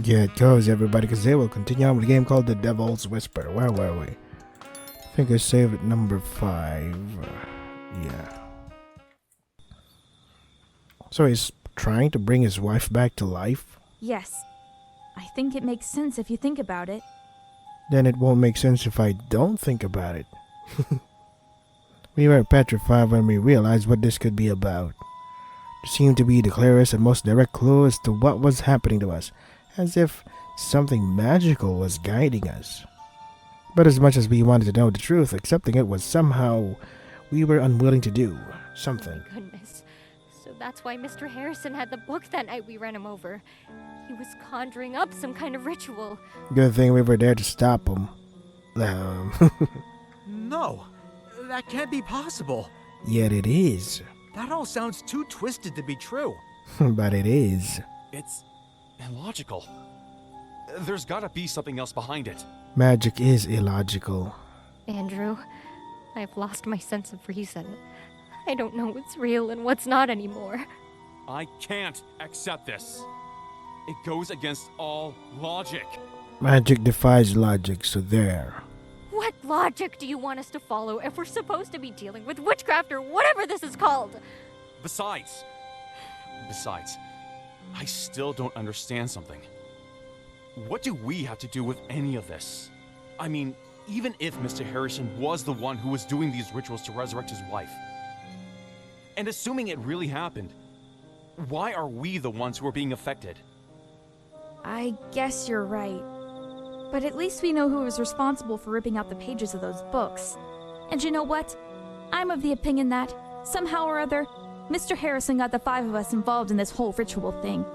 Yeah, it goes, everybody, because they will continue on with a game called The Devil's Whisper. Where were we? I think I saved at number 5. Yeah. So he's trying to bring his wife back to life? Yes. I think it makes sense if you think about it. Then it won't make sense if I don't think about it. We were petrified when we realized what this could be about. It seemed to be the clearest and most direct clue as to what was happening to us, as if something magical was guiding us. But as much as we wanted to know the truth, accepting it was somehow we were unwilling to do something. Goodness. So that's why Mr. Harrison had the book that night we ran him over. He was conjuring up some kind of ritual. Good thing we were there to stop him. No, that can't be possible. Yet it is. That all sounds too twisted to be true. But it is. It's illogical. There's gotta be something else behind it. Magic is illogical. Andrew, I've lost my sense of reason. I don't know what's real and what's not anymore. I can't accept this. It goes against all logic. Magic defies logic, so there. What logic do you want us to follow if we're supposed to be dealing with witchcraft or whatever this is called? Besides, I still don't understand something. What do we have to do with any of this? I mean, even if Mr. Harrison was the one who was doing these rituals to resurrect his wife, and assuming it really happened, why are we the ones who are being affected? I guess you're right. But at least we know who was responsible for ripping out the pages of those books. And you know what? I'm of the opinion that, somehow or other, Mr. Harrison got the 5 of us involved in this whole ritual thing.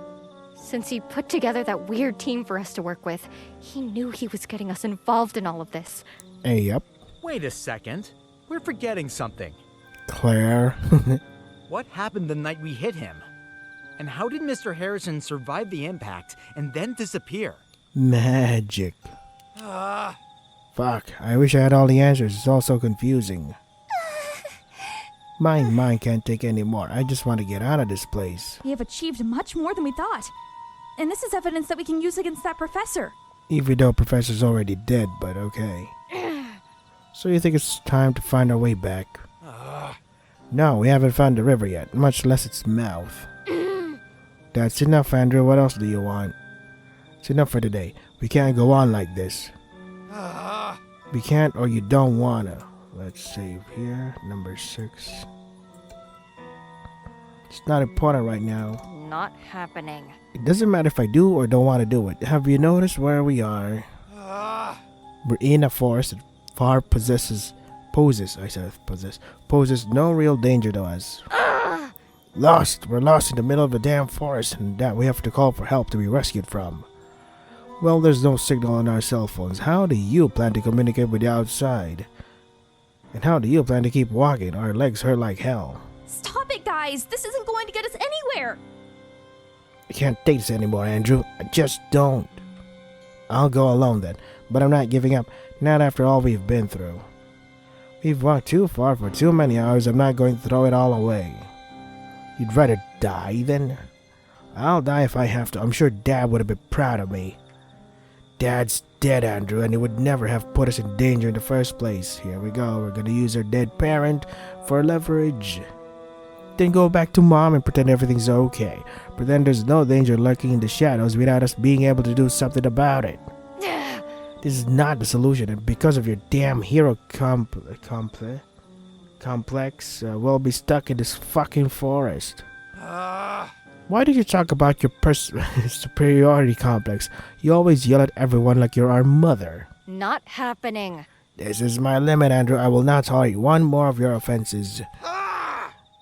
Since he put together that weird team for us to work with, he knew he was getting us involved in all of this. Hey, yep. Wait a second. We're forgetting something. Claire. What happened the night we hit him? And how did Mr. Harrison survive the impact and then disappear? Magic. Fuck, I wish I had all the answers. It's all so confusing. My mind can't take any more. I just want to get out of this place. We have achieved much more than we thought. And this is evidence that we can use against that professor. Even though Professor's already dead, but okay. So you think it's time to find our way back? No, we haven't found the river yet, much less its mouth. That's enough, Andrew. What else do you want? It's enough for today. We can't go on like this. We can't, or you don't wanna. Let's save here. Number 6. It's not important right now. Not happening. It doesn't matter if I do or don't want to do it. Have you noticed where we are? We're in a forest that poses no real danger to us. Lost. We're lost in the middle of a damn forest, and that we have to call for help to be rescued from. Well, there's no signal on our cell phones. How do you plan to communicate with the outside? And how do you plan to keep walking? Our legs hurt like hell. Stop it, guys! This isn't going to get us anywhere! I can't take this anymore, Andrew. I just don't. I'll go alone then, but I'm not giving up. Not after all we've been through. We've walked too far for too many hours. I'm not going to throw it all away. You'd rather die then? I'll die if I have to. I'm sure Dad would have been proud of me. Dad's dead, Andrew, and he would never have put us in danger in the first place. Here we go. We're gonna use our dead parent for leverage. Then go back to Mom and pretend everything's okay. Pretend there's no danger lurking in the shadows without us being able to do something about it. This is not the solution, and because of your damn hero complex, we'll be stuck in this fucking forest. Why did you talk about your superiority complex? You always yell at everyone like you're our mother. Not happening. This is my limit, Andrew. I will not tolerate one more of your offenses.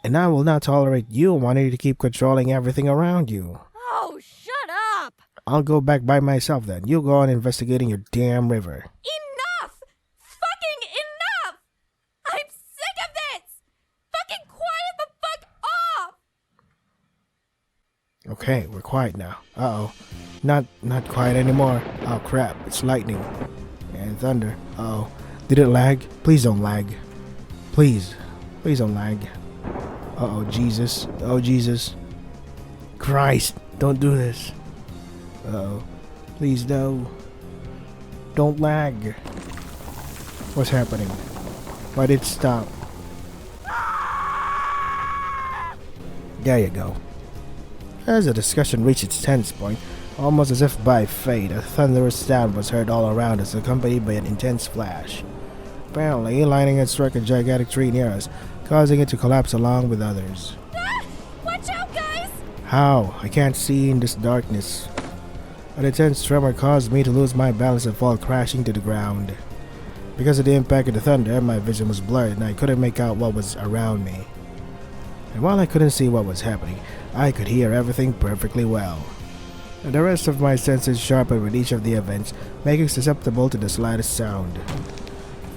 And I will not tolerate you wanting to keep controlling everything around you. Oh, shut up! I'll go back by myself then. You go on investigating your damn river. Enough! Fucking enough! I'm sick of this! Fucking quiet the fuck off! Okay, we're quiet now. Uh-oh. Not quiet anymore. Oh crap, it's lightning. And thunder. Uh-oh. Did it lag? Please don't lag. Please don't lag. Uh-oh, Jesus. Oh, Jesus. Christ, don't do this. Uh-oh. Please no. Don't lag. What's happening? Why did it stop? There you go. As the discussion reached its tense point, almost as if by fate, a thunderous sound was heard all around us, accompanied by an intense flash. Apparently, lightning had struck a gigantic tree near us, causing it to collapse along with others. Watch out, guys! How? I can't see in this darkness. An intense tremor caused me to lose my balance and fall crashing to the ground. Because of the impact of the thunder, my vision was blurred and I couldn't make out what was around me. And while I couldn't see what was happening, I could hear everything perfectly well. And the rest of my senses sharpened with each of the events, making susceptible to the slightest sound.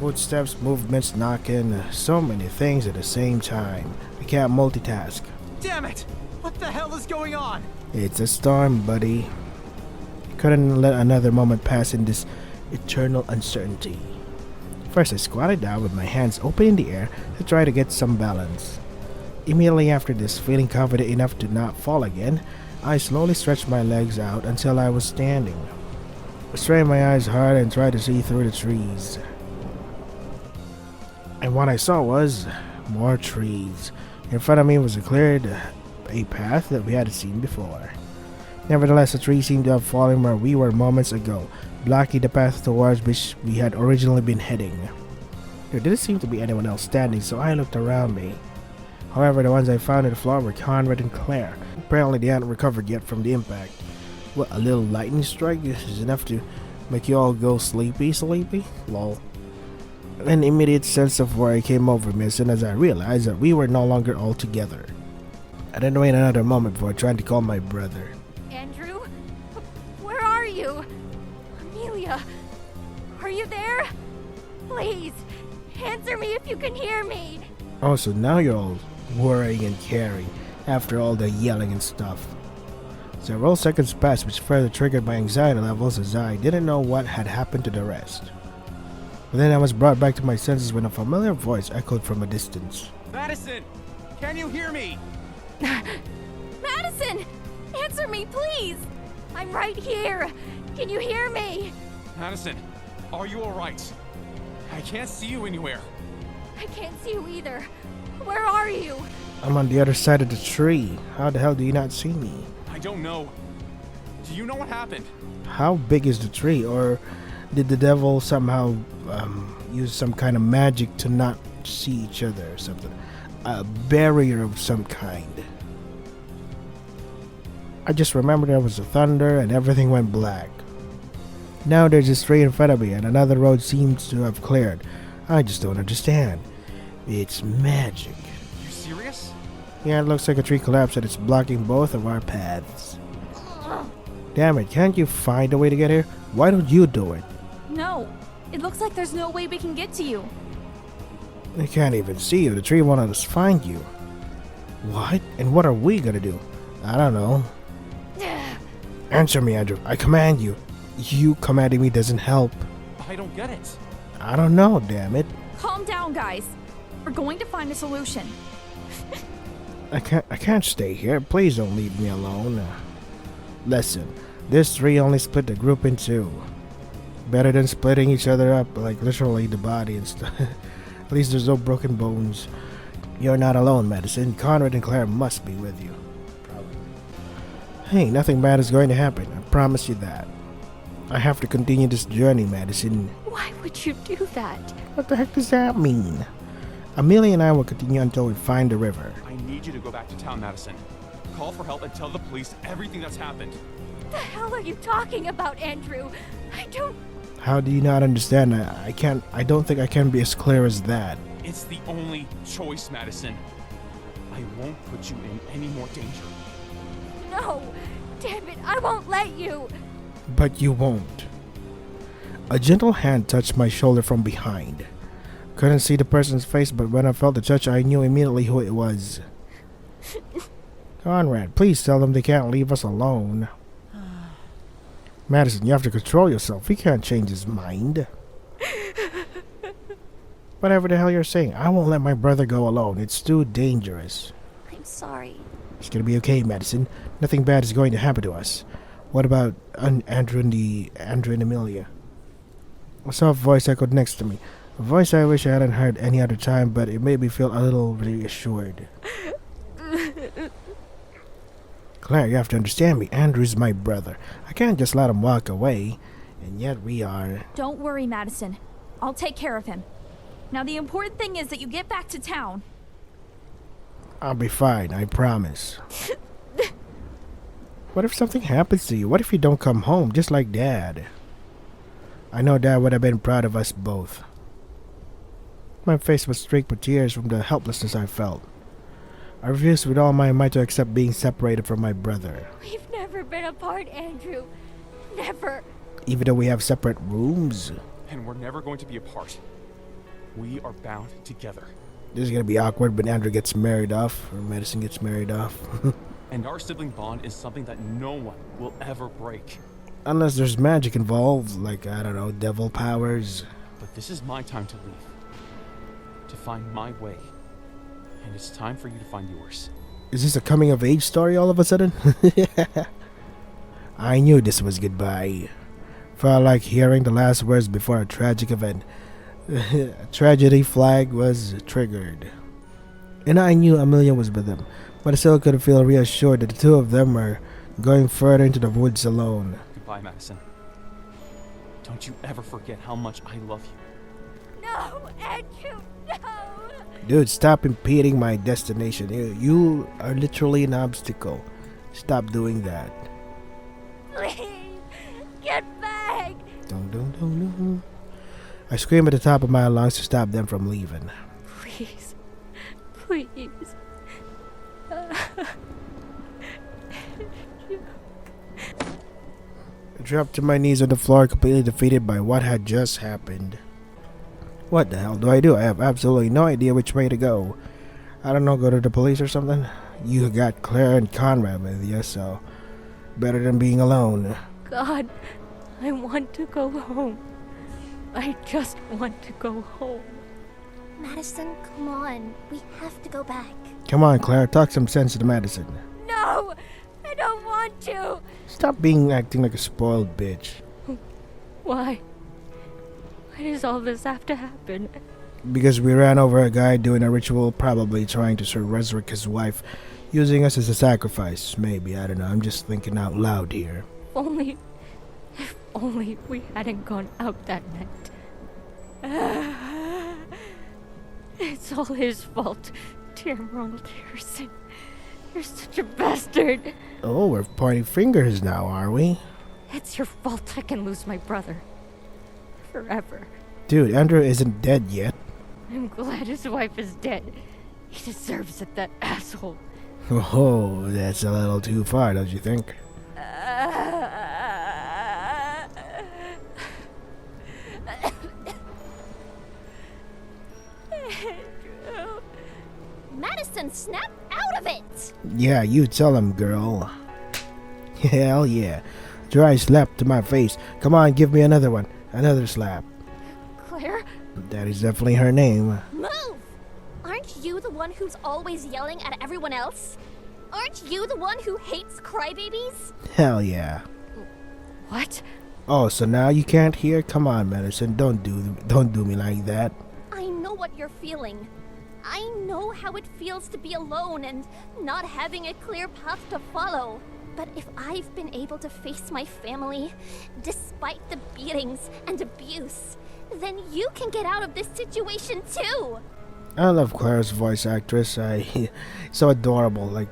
Footsteps, movements, knocking, so many things at the same time. I can't multitask. Damn it! What the hell is going on? It's a storm, buddy. Couldn't let another moment pass in this eternal uncertainty. First, I squatted down with my hands open in the air to try to get some balance. Immediately after this, feeling confident enough to not fall again, I slowly stretched my legs out until I was standing. I strained my eyes hard and tried to see through the trees. And what I saw was more trees. In front of me was a path that we hadn't seen before. Nevertheless, the tree seemed to have fallen where we were moments ago, blocking the path towards which we had originally been heading. There didn't seem to be anyone else standing, so I looked around me. However, the ones I found on the floor were Conrad and Claire. Apparently, they hadn't recovered yet from the impact. What, a little lightning strike is enough to make you all go sleepy? Lol. An immediate sense of worry came over me as soon as I realized that we were no longer all together. I didn't wait another moment before trying to call my brother. Andrew? Where are you? Amelia? Are you there? Please, answer me if you can hear me. Oh, so now you're all worrying and caring after all the yelling and stuff. Several seconds passed, which further triggered my anxiety levels as I didn't know what had happened to the rest. But then I was brought back to my senses when a familiar voice echoed from a distance. Madison! Can you hear me? Madison! Answer me, please! I'm right here. Can you hear me? Madison, are you alright? I can't see you anywhere. I can't see you either. Where are you? I'm on the other side of the tree. How the hell do you not see me? I don't know. Do you know what happened? How big is the tree? Or did the devil somehow use some kind of magic to not see each other or something? A barrier of some kind. I just remember there was a thunder and everything went black. Now there's this tree in front of me and another road seems to have cleared. I just don't understand. It's magic. You serious? Yeah, it looks like a tree collapsed and it's blocking both of our paths. Damn it, can't you find a way to get here? Why don't you do it? No. It looks like there's no way we can get to you. I can't even see you. The tree won't let us find you. What? And what are we gonna do? I don't know. Answer me, Andrew. I command you. You commanding me doesn't help. I don't get it. I don't know, damn it. Calm down, guys. We're going to find a solution. I can't stay here. Please don't leave me alone. Listen, this tree only split the group in two. Better than splitting each other up, like literally the body and stuff. At least there's no broken bones. You're not alone, Madison. Conrad and Claire must be with you. Probably. Hey, nothing bad is going to happen. I promise you that. I have to continue this journey, Madison. Why would you do that? What the heck does that mean? Amelia and I will continue until we find the river. I need you to go back to town, Madison. Call for help and tell the police everything that's happened. What the hell are you talking about, Andrew? I don't... How do you not understand? I don't think I can be as clear as that. It's the only choice, Madison. I won't put you in any more danger. No! Damn it, I won't let you! But you won't. A gentle hand touched my shoulder from behind. Couldn't see the person's face, but when I felt the touch, I knew immediately who it was. Conrad, please tell them they can't leave us alone. Madison, you have to control yourself. He can't change his mind. Whatever the hell you're saying, I won't let my brother go alone. It's too dangerous. I'm sorry. It's gonna be okay, Madison. Nothing bad is going to happen to us. What about Andrew and Amelia? A soft voice echoed next to me. A voice I wish I hadn't heard any other time, but it made me feel a little reassured. Claire, you have to understand me. Andrew's my brother. I can't just let him walk away. And yet we are. Don't worry, Madison. I'll take care of him. Now, the important thing is that you get back to town. I'll be fine, I promise. What if something happens to you? What if you don't come home, just like Dad? I know Dad would have been proud of us both. My face was streaked with tears from the helplessness I felt. I refused with all my might to accept being separated from my brother. We've never been apart, Andrew. Never. Even though we have separate rooms. And we're never going to be apart. We are bound together. This is gonna be awkward when Andrew gets married off, or Madison gets married off. And our sibling bond is something that no one will ever break. Unless there's magic involved, like, I don't know, devil powers. But this is my time to leave. To find my way. And it's time for you to find yours. Is this a coming of age story all of a sudden? I knew this was goodbye. Felt like hearing the last words before a tragic event. A tragedy flag was triggered. And I knew Amelia was with him, but I still couldn't feel reassured that the two of them were going further into the woods alone. Goodbye, Madison. Don't you ever forget how much I love you. No, Andrew, no! Dude, stop impeding my destination. You are literally an obstacle. Stop doing that. Please, get back! Dun. I screamed at the top of my lungs to stop them from leaving. Please, please. I dropped to my knees on the floor, completely defeated by what had just happened. What the hell do? I have absolutely no idea which way to go. I don't know, go to the police or something? You got Claire and Conrad with you, so better than being alone. God, I want to go home. I just want to go home. Madison, come on. We have to go back. Come on, Claire, talk some sense to Madison. No, I don't want to. Stop acting like a spoiled bitch. Why? Why does all this have to happen? Because we ran over a guy doing a ritual, probably trying to resurrect his wife, using us as a sacrifice. Maybe, I don't know, I'm just thinking out loud here. If only we hadn't gone out that night. It's all his fault. Damn Ronald Harrison. You're such a bastard. Oh, we're pointing fingers now, are we? It's your fault I can lose my brother. Forever. Dude, Andrew isn't dead yet. I'm glad his wife is dead. He deserves it, that asshole. Oh, that's a little too far, don't you think? Madison, snap out of it! Yeah, you tell him, girl. Hell yeah. Dry slap to my face. Come on, give me another one. Another slap. Claire? That is definitely her name. Move! Aren't you the one who's always yelling at everyone else? Aren't you the one who hates crybabies? Hell yeah. What? Oh, so now you can't hear? Come on, Madison. Don't do me like that. I know what you're feeling. I know how it feels to be alone and not having a clear path to follow. But if I've been able to face my family, despite the beatings and abuse, then you can get out of this situation too. I love Claire's voice actress. So adorable. Like,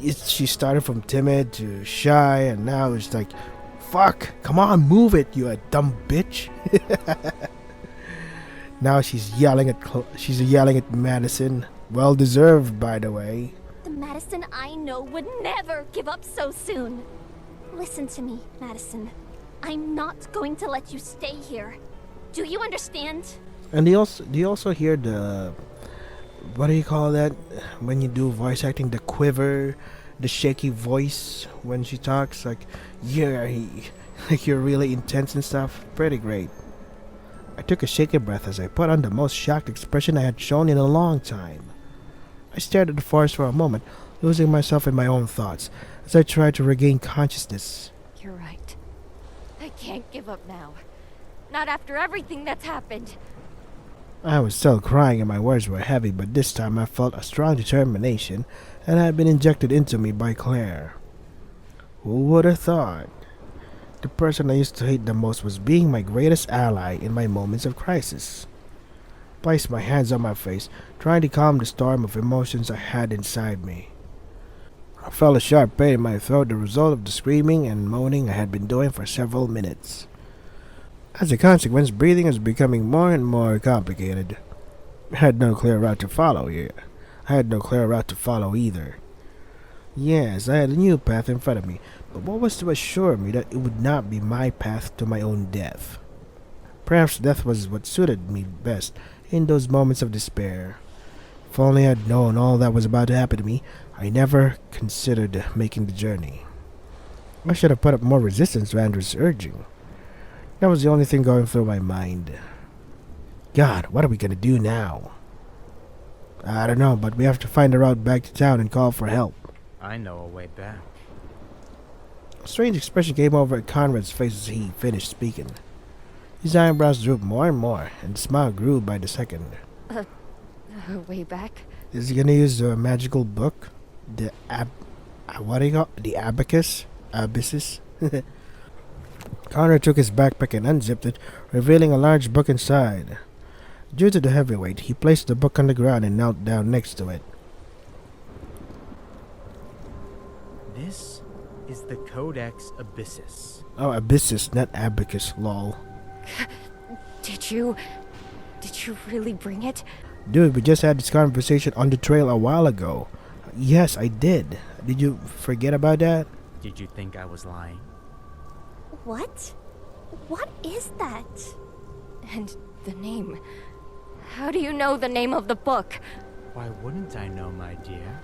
she started from timid to shy, and now it's like, fuck, come on, move it, you a dumb bitch. Now she's yelling at Madison. Well deserved, by the way. The Madison I know would never give up so soon. Listen to me, Madison. I'm not going to let you stay here. Do you understand? And do you also hear the, what do you call that when you do voice acting, the quiver, the shaky voice when she talks, like you're really intense and stuff. Pretty great. I took a shaky breath as I put on the most shocked expression I had shown in a long time. I stared at the forest for a moment, losing myself in my own thoughts as I tried to regain consciousness. You're right. I can't give up now. Not after everything that's happened. I was still crying and my words were heavy, but this time I felt a strong determination that had been injected into me by Claire. Who would have thought? The person I used to hate the most was being my greatest ally in my moments of crisis. Placed my hands on my face, trying to calm the storm of emotions I had inside me. I felt a sharp pain in my throat, the result of the screaming and moaning I had been doing for several minutes. As a consequence, breathing was becoming more and more complicated. I had no clear route to follow here. I had no clear route to follow either. Yes, I had a new path in front of me, but what was to assure me that it would not be my path to my own death? Perhaps death was what suited me best in those moments of despair. If only I had known all that was about to happen to me, I never considered making the journey. I should have put up more resistance to Andrew's urging. That was the only thing going through my mind. God, what are we gonna do now? I don't know, but we have to find a route back to town and call for help. I know a way back. A strange expression came over Conrad's face as he finished speaking. His eyebrows drooped more and more, and the smile grew by the second. Way back? Is he gonna use the magical book? What do you call it? The abacus? Abysses? Conrad took his backpack and unzipped it, revealing a large book inside. Due to the heavy weight, he placed the book on the ground and knelt down next to it. This is the Codex Abyssus. Oh, abysses, not abacus, lol. Did you really bring it? Dude, we just had this conversation on the trail a while ago. Yes, I did. Did you forget about that? Did you think I was lying? What? What is that? And the name. How do you know the name of the book? Why wouldn't I know, my dear?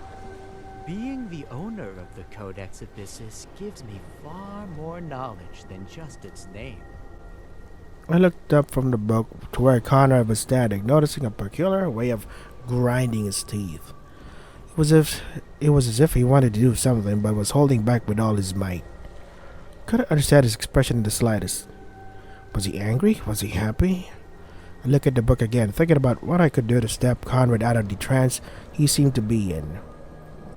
Being the owner of the Codex Abyssus gives me far more knowledge than just its name. I looked up from the book to where Conrad was standing, noticing a peculiar way of grinding his teeth. It was as if he wanted to do something, but was holding back with all his might. Couldn't understand his expression in the slightest. Was he angry? Was he happy? I looked at the book again, thinking about what I could do to step Conrad out of the trance he seemed to be in.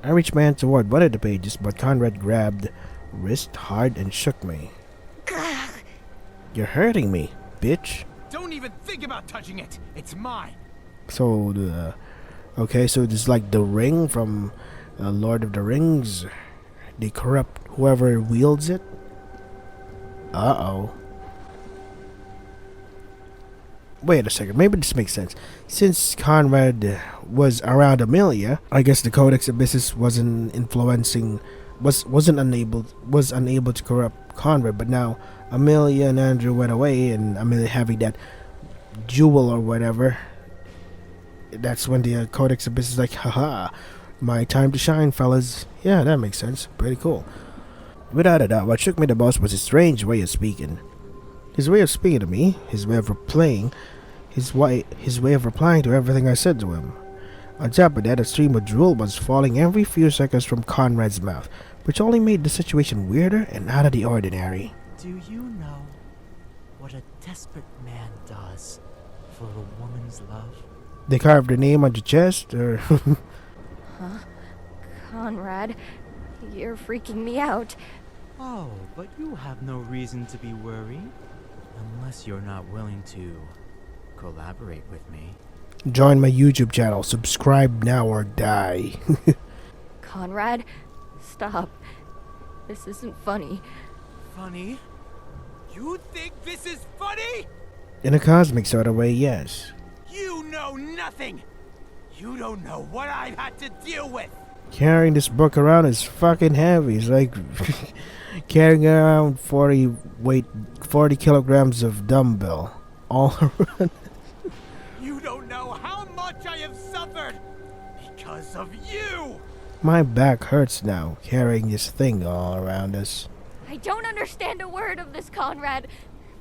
I reached my hand toward one of the pages, but Conrad grabbed wrist hard and shook me. You're hurting me, bitch. Don't even think about touching it. It's mine. So so this is like the ring from Lord of the Rings. They corrupt whoever wields it. Uh-oh. Wait a second, maybe this makes sense. Since Conrad was around Amelia, I guess the Codex Abyssus was unable to corrupt Conrad, but now Amelia and Andrew went away, and Amelia having that jewel or whatever. That's when the Codex Abyssus is like, haha, my time to shine, fellas. Yeah, that makes sense. Pretty cool. Without a doubt, what shook me the most was his strange way of speaking. His way of speaking to me, his way of replying to everything I said to him. On top of that, a stream of drool was falling every few seconds from Conrad's mouth, which only made the situation weirder and out of the ordinary. Do you know what a desperate man does for a woman's love? They carved her name on the chest, or... Huh? Conrad, you're freaking me out. Oh, but you have no reason to be worried. Unless you're not willing to collaborate with me. Join my YouTube channel. Subscribe now or die. Conrad, stop. This isn't funny. Funny? You think this is funny? In a cosmic sort of way, yes. You know nothing. You don't know what I've had to deal with. Carrying this book around is fucking heavy. It's like carrying around 40 kilograms of dumbbell all around. You don't know how much I have suffered because of you. My back hurts now carrying this thing all around us. I don't understand a word of this, Conrad.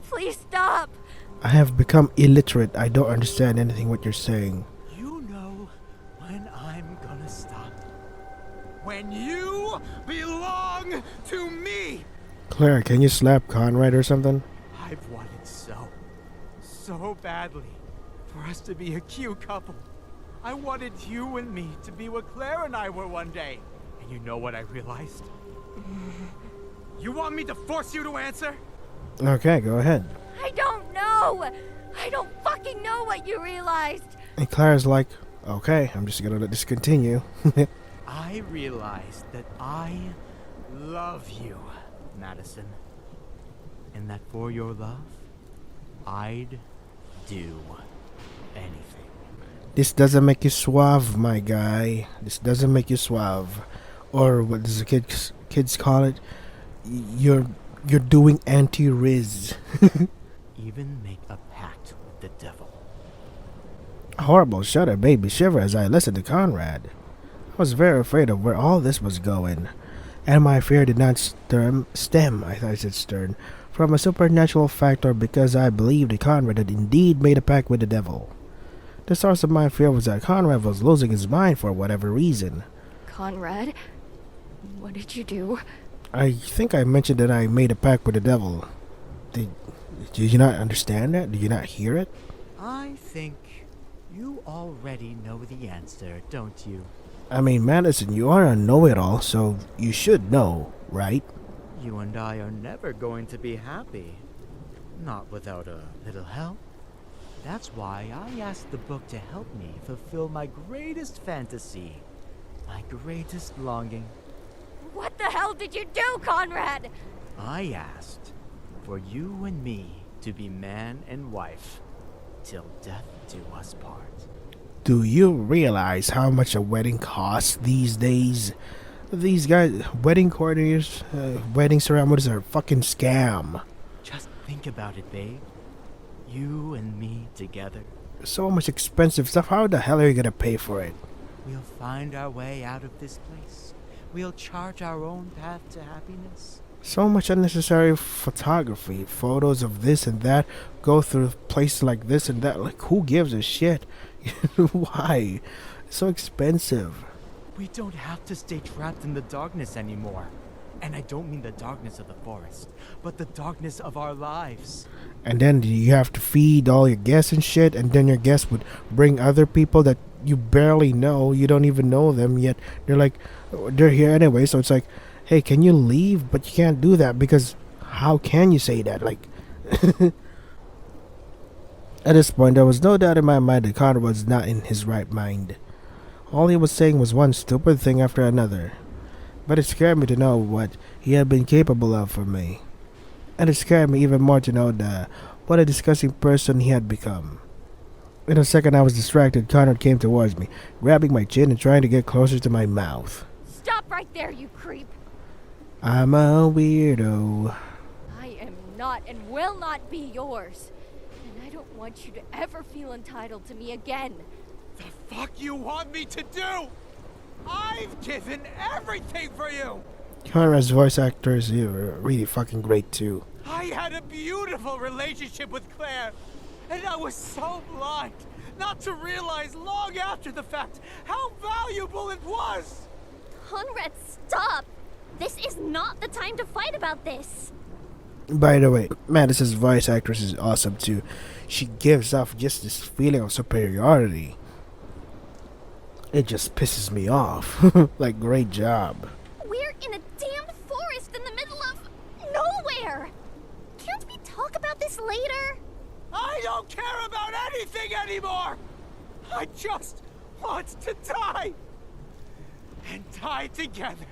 Please stop. I have become illiterate. I don't understand anything what you're saying. You know when I'm gonna stop. when you belong to me. Claire, can you slap Conrad or something? I've wanted so badly for us to be a cute couple. I wanted you and me to be what Claire and I were one day. And you know what I realized? You want me to force you to answer? Okay, go ahead. I don't know! I don't fucking know what you realized! And Claire's like, okay, I'm just gonna let this continue. I realized that I love you, Madison. And that for your love, I'd do anything. This doesn't make you suave, my guy. This doesn't make you suave. Or what does the kids call it? You're doing anti-riz. Even make a pact with the devil. A horrible shudder made me shiver as I listened to Conrad. I was very afraid of where all this was going, and my fear did not stem, I thought I said stern, from a supernatural factor because I believed that Conrad had indeed made a pact with the devil. The source of my fear was that Conrad was losing his mind for whatever reason. Conrad, what did you do? I think I mentioned that I made a pact with the devil. Did you not understand that? Did you not hear it? I think you already know the answer, don't you? I mean, Madison, you are a know-it-all, so you should know, right? You and I are never going to be happy. Not without a little help. That's why I asked the book to help me fulfill my greatest fantasy. My greatest longing. What the hell did you do, Conrad? I asked for you and me to be man and wife, till death do us part. Do you realize how much a wedding costs these days? These guys, wedding coordinators, wedding ceremonies are a fucking scam. Just think about it, babe. You and me together. So much expensive stuff. How the hell are you gonna pay for it? We'll find our way out of this place. We'll charge our own path to happiness. So much unnecessary photography, photos of this and that, go through places like this and that. Like, who gives a shit? Why? It's so expensive. We don't have to stay trapped in the darkness anymore. And I don't mean the darkness of the forest, but the darkness of our lives. And then you have to feed all your guests and shit, and then your guests would bring other people that you barely know. You don't even know them yet. They're here anyway, so it's like, hey, can you leave? But you can't do that because how can you say that? Like, at this point, there was no doubt in my mind that Conrad was not in his right mind. All he was saying was one stupid thing after another. But it scared me to know what he had been capable of for me. And it scared me even more to know what a disgusting person he had become. In a second I was distracted, Conrad came towards me, grabbing my chin and trying to get closer to my mouth. Stop right there, you creep! I'm a weirdo. I am not and will not be yours. And I don't want you to ever feel entitled to me again. The fuck you want me to do? I've given everything for you! Conrad's voice actor is really fucking great too. I had a beautiful relationship with Claire, and I was so blind not to realize long after the fact how valuable it was! Conrad, stop! This is not the time to fight about this. By the way, Madison's voice actress is awesome too. She gives off just this feeling of superiority. It just pisses me off. Like, great job. We're in a damned forest in the middle of nowhere! Can't we talk about this later? I don't care about anything anymore! I just want to die! And die together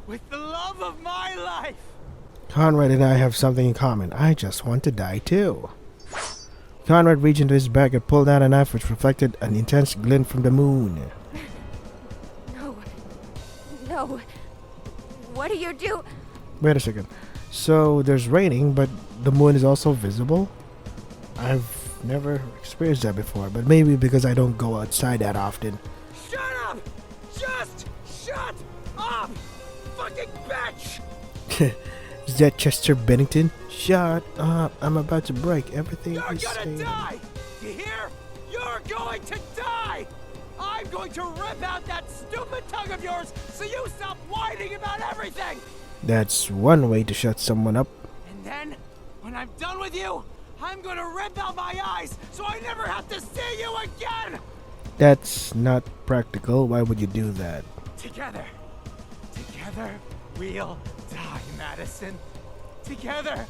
with the love of my life! Conrad and I have something in common. I just want to die too. Conrad reached into his bag and pulled out a knife which reflected an intense glint from the moon. No. What do you do? Wait a second. So there's raining, but the moon is also visible? I've never experienced that before, but maybe because I don't go outside that often. Shut up! Just shut up! Fucking bitch! Is that Chester Bennington? Shut up. I'm about to break everything You're you gonna say. die! You hear? You're going to die! I I'm going to rip out that stupid tongue of yours so you stop whining about everything! That's one way to shut someone up. And then, when I'm done with you, I'm gonna rip out my eyes so I never have to see you again! That's not practical. Why would you do that? Together we'll die, Madison. Together,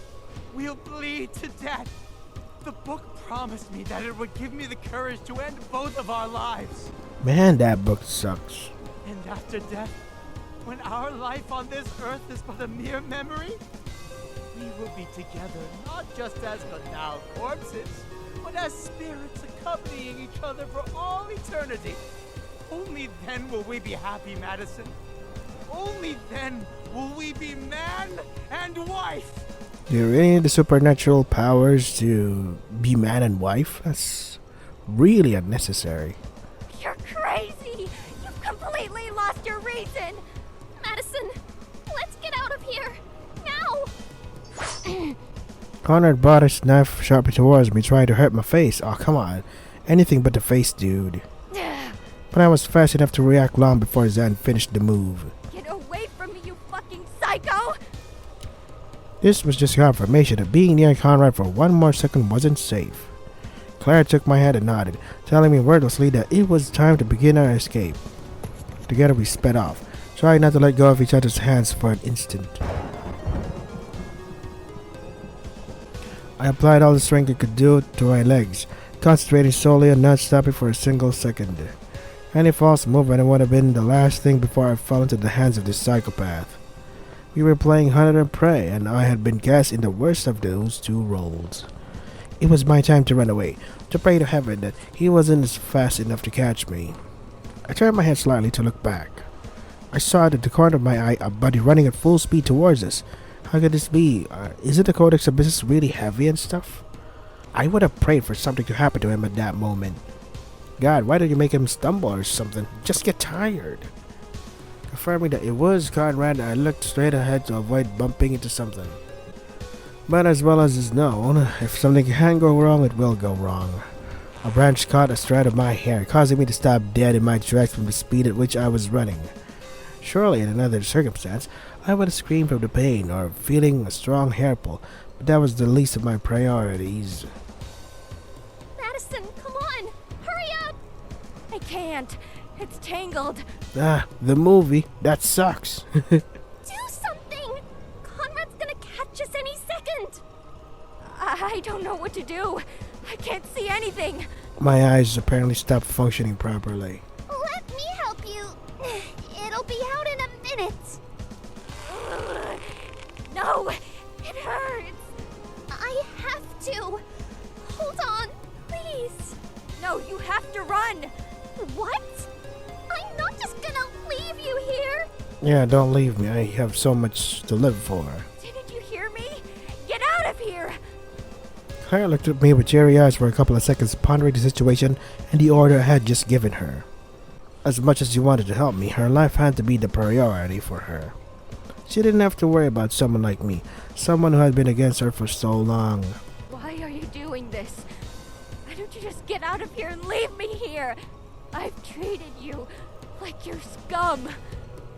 we'll bleed to death. The book promised me that it would give me the courage to end both of our lives. Man, that book sucks. And after death, when our life on this earth is but a mere memory, we will be together not just as banal corpses, but as spirits accompanying each other for all eternity. Only then will we be happy, Madison. Only then will we be man and wife. Do you really need the supernatural powers to be man and wife? That's really unnecessary. You're crazy! You've completely lost your reason! Madison, let's get out of here! Now! Conrad brought his knife sharply towards me, trying to hurt my face. Oh, come on. Anything but the face, dude. But I was fast enough to react long before Zan finished the move. Get away from me, you fucking psycho! This was just confirmation that being near Conrad for one more second wasn't safe. Claire took my hand and nodded, telling me wordlessly that it was time to begin our escape. Together we sped off, trying not to let go of each other's hands for an instant. I applied all the strength I could do to my legs, concentrating solely on not stopping for a single second. Any false movement would have been the last thing before I fell into the hands of this psychopath. We were playing hunter and prey, and I had been cast in the worst of those two roles. It was my time to run away, to pray to heaven that he wasn't fast enough to catch me. I turned my head slightly to look back. I saw at the corner of my eye a buddy running at full speed towards us. How could this be? Isn't the Codex Abyss really heavy and stuff? I would have prayed for something to happen to him at that moment. God, why did you make him stumble or something? Just get tired. Confirming that it was Conrad, I looked straight ahead to avoid bumping into something. But as well as is known, if something can go wrong, it will go wrong. A branch caught a strand of my hair, causing me to stop dead in my tracks from the speed at which I was running. Surely, in another circumstance, I would have screamed from the pain or feeling a strong hair pull, but that was the least of my priorities. Madison, come on! Hurry up! I can't. It's tangled. Ah, the movie. That sucks. Do something! Conrad's gonna catch us any second! I don't know what to do. I can't see anything. My eyes apparently stopped functioning properly. Let me help you. It'll be out in a minute. No, it hurts. I have to. Hold on, please. No, you have to run. What? I'm not just gonna leave you here. Yeah, don't leave me. I have so much to live for. Didn't you hear me? Get out of here. Claire looked at me with cherry eyes for a couple of seconds, pondering the situation and the order I had just given her. As much as she wanted to help me, her life had to be the priority for her. She didn't have to worry about someone like me, someone who had been against her for so long. Why are you doing this? Why don't you just get out of here and leave me here? I've treated you like you're scum.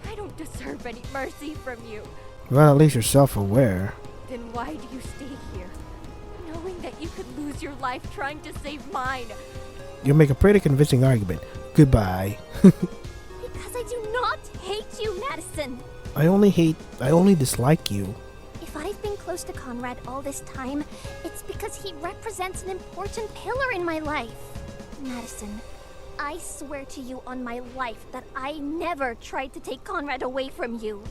I don't deserve any mercy from you. Well, at least you're self-aware. Then why do you stay here? Knowing that you could lose your life trying to save mine. You make a pretty convincing argument. Goodbye. Because I do not hate you, Madison. I only dislike you. If I've been close to Conrad all this time, it's because he represents an important pillar in my life. Madison, I swear to you on my life that I never tried to take Conrad away from you.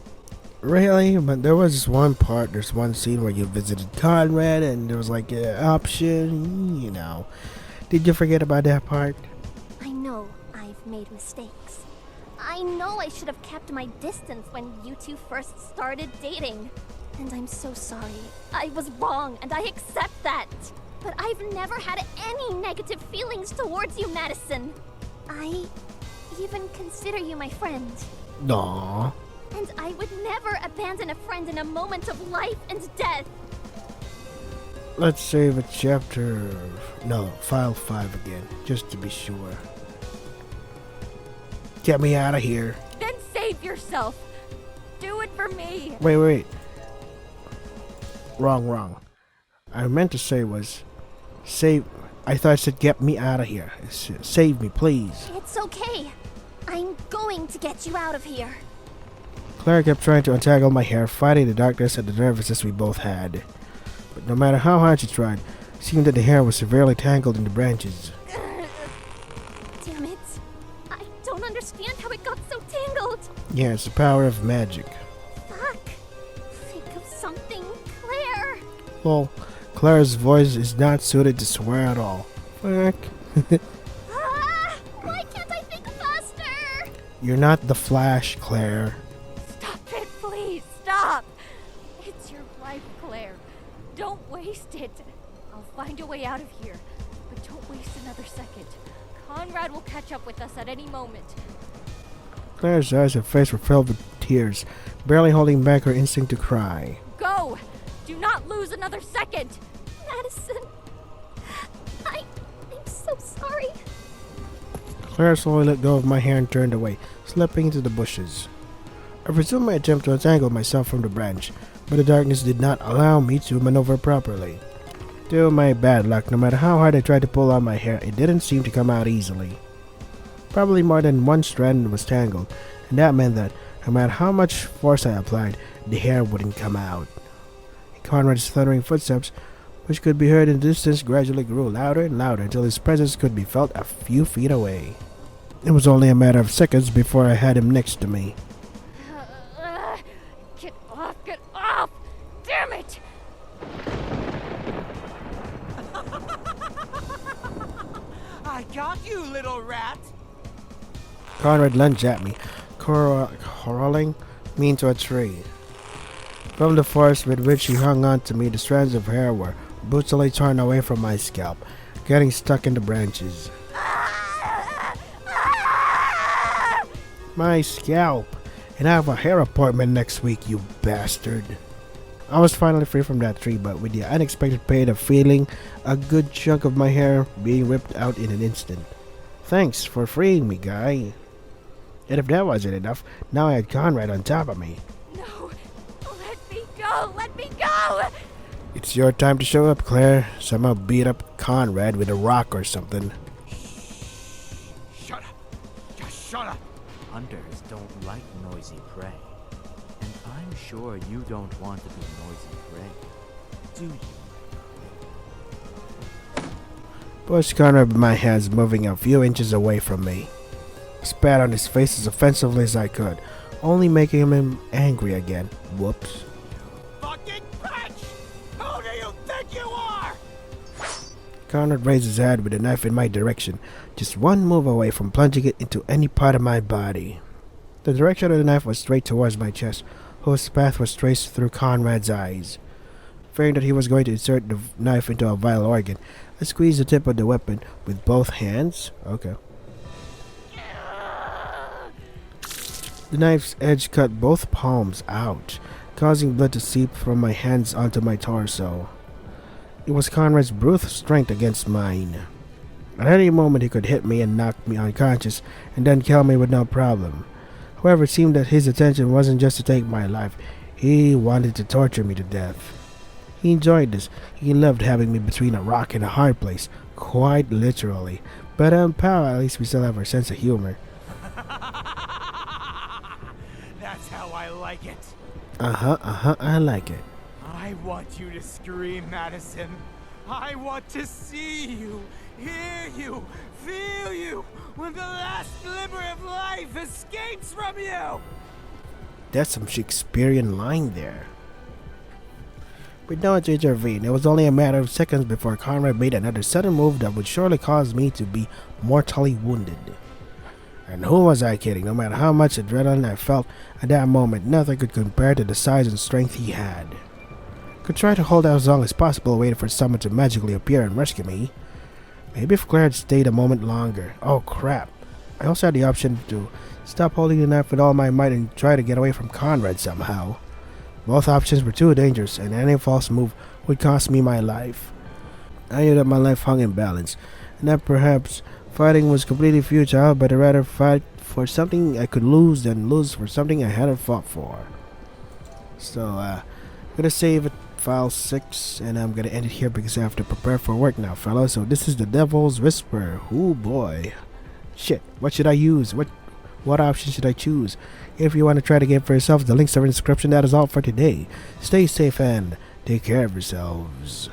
Really? But there was there's one scene where you visited Conrad and there was like an option, you know. Did you forget about that part? I know I've made mistakes. I know I should have kept my distance when you two first started dating. And I'm so sorry. I was wrong and I accept that. But I've never had any negative feelings towards you, Madison. I even consider you my friend. Aww. And I would never abandon a friend in a moment of life and death. Let's save a chapter... No, file 5 again, just to be sure. Get me out of here. Then save yourself. Do it for me. Wait. Wrong. I meant to say was save. I thought I said get me out of here. Save me, please. It's okay. I'm going to get you out of here. Claire kept trying to untangle my hair, fighting the darkness and the nervousness we both had. But no matter how hard she tried, it seemed that the hair was severely tangled in the branches. Damn it. I don't understand how it got so tangled. Yeah, it's the power of magic. Fuck. Think of something, Claire. Well, Claire's voice is not suited to swear at all. Fuck. Why can't I think faster? You're not the Flash, Claire. Stop it, please. Stop. It's your life, Claire. Don't waste it. I'll find a way out of here. But don't waste another second. Conrad will catch up with us at any moment. Claire's eyes and face were filled with tears, barely holding back her instinct to cry. Go! Do not lose another second! Madison. I'm so sorry. Claire slowly let go of my hair and turned away, slipping into the bushes. I resumed my attempt to untangle myself from the branch, but the darkness did not allow me to maneuver properly. To my bad luck, no matter how hard I tried to pull out my hair, it didn't seem to come out easily. Probably more than one strand was tangled, and that meant that, no matter how much force I applied, the hair wouldn't come out. Conrad's thundering footsteps, which could be heard in the distance, gradually grew louder and louder until his presence could be felt a few feet away. It was only a matter of seconds before I had him next to me. Get off! Get off! Damn it! I got you, little rat. Conrad lunged at me, hurling me into a tree. From the force with which he hung on to me, the strands of hair were brutally torn away from my scalp, getting stuck in the branches. My scalp! And I have a hair appointment next week, you bastard. I was finally free from that tree, but with the unexpected pain of feeling a good chunk of my hair being ripped out in an instant. Thanks for freeing me, guy. And if that wasn't enough, now I had Conrad on top of me. No! Let me go! Let me go! It's your time to show up, Claire. Somehow beat up Conrad with a rock or something. Shut up. Just shut up. Hunters don't like noisy prey. And I'm sure you don't want to be noisy prey, do you? Pushed Conrad with my hands, moving a few inches away from me. Spat on his face as offensively as I could, only making him angry again. Whoops. Fucking bitch! Who do you think you are? Conrad raised his hand with a knife in my direction, just one move away from plunging it into any part of my body. The direction of the knife was straight towards my chest, whose path was traced through Conrad's eyes. Fearing that he was going to insert the knife into a vital organ, I squeezed the tip of the weapon with both hands. Okay. The knife's edge cut both palms out, causing blood to seep from my hands onto my torso. It was Conrad's brute strength against mine. At any moment he could hit me and knock me unconscious and then kill me with no problem. However, it seemed that his intention wasn't just to take my life, he wanted to torture me to death. He enjoyed this. He loved having me between a rock and a hard place, quite literally. But pal, at least we still have our sense of humor. That's how I like it. I like it. I want you to scream, Madison. I want to see you, hear you, feel you when the last glimmer of life escapes from you. That's some Shakespearean line there. With no one to intervene, it was only a matter of seconds before Conrad made another sudden move that would surely cause me to be mortally wounded. And who was I kidding? No matter how much adrenaline I felt at that moment, nothing could compare to the size and strength he had. I could try to hold out as long as possible, waiting for someone to magically appear and rescue me. Maybe if Claire had stayed a moment longer. Oh crap. I also had the option to stop holding the knife with all my might and try to get away from Conrad somehow. Both options were too dangerous, and any false move would cost me my life. I knew that my life hung in balance, and that perhaps fighting was completely futile, but I'd rather fight for something I could lose than lose for something I hadn't fought for. So, I'm gonna save it, file 6, and I'm gonna end it here because I have to prepare for work now, fellas. So this is the Devil's Whisper. Oh boy. Shit, what should I use? What option should I choose? If you want to try the game for yourself, the links are in the description. That is all for today. Stay safe and take care of yourselves.